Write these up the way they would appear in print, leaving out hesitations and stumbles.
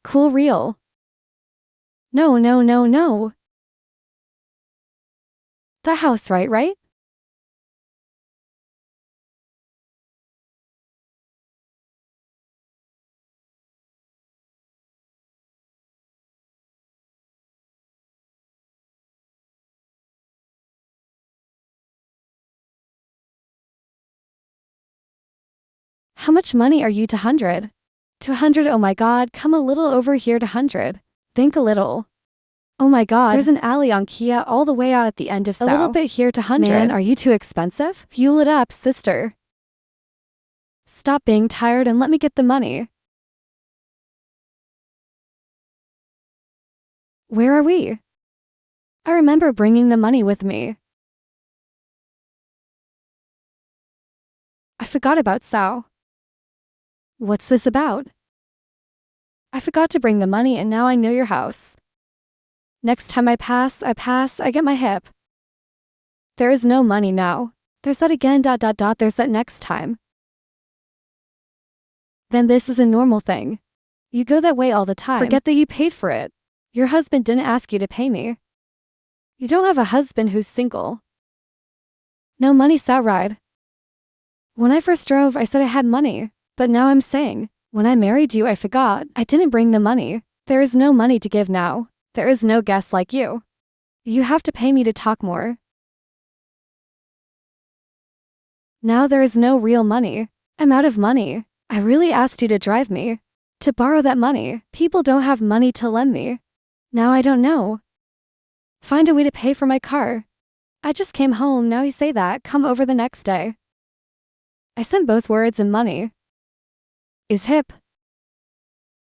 Cool real. No, no, no, no. The house, right? How much money are you to 100? To 100, oh my god, come a little over here to 100. Think a little. Oh my god, there's an alley on Kia all the way out at the end of Sao. A little bit here to 100. Man, are you too expensive? Fuel it up, sister. Stop being tired and let me get the money. Where are we? I remember bringing the money with me. I forgot about Sao. What's this about? I forgot to bring the money and now I know your house. Next time I pass, I get my hip. There is no money now. There's that again, there's that next time. Then this is a normal thing. You go that way all the time. Forget that you paid for it. Your husband didn't ask you to pay me. You don't have a husband who's single. No money, Sao ride. When I first drove, I said I had money. But now I'm saying, when I married you, I forgot. I didn't bring the money. There is no money to give now. There is no guest like you. You have to pay me to talk more. Now there is no real money. I'm out of money. I really asked you to drive me. To borrow that money. People don't have money to lend me. Now I don't know. Find a way to pay for my car. I just came home, now you say that, come over the next day. I sent both words and money. Is hip.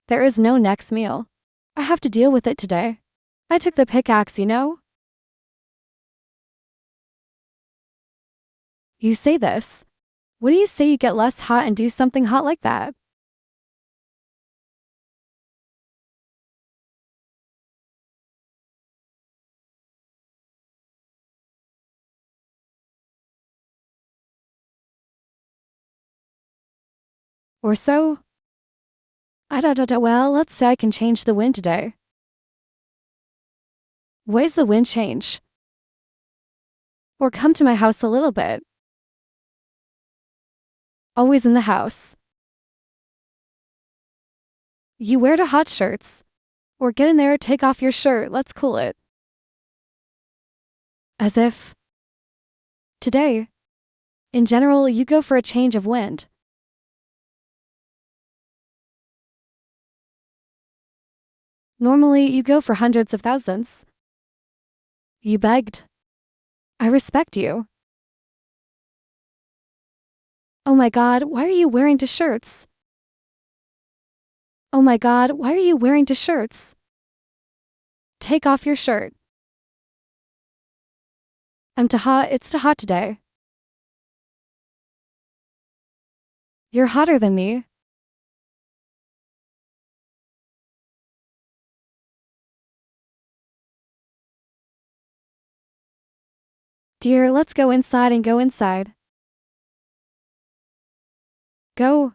There is no next meal. I have to deal with it today. I took the pickaxe, you know? You say this. What do you say you get less hot and do something hot like that? Or so? Well, let's say I can change the wind today. Why's the wind change? Or come to my house a little bit. Always in the house. You wear the hot shirts. Or get in there, take off your shirt, let's cool it. As if. Today. In general, you go for a change of wind. Normally, you go for hundreds of thousands. You begged. I respect you. Oh my god, why are you wearing two shirts? Oh my god, why are you wearing two shirts? Take off your shirt. I'm too hot, it's too hot today. You're hotter than me. Dear, let's go inside and go inside. Go.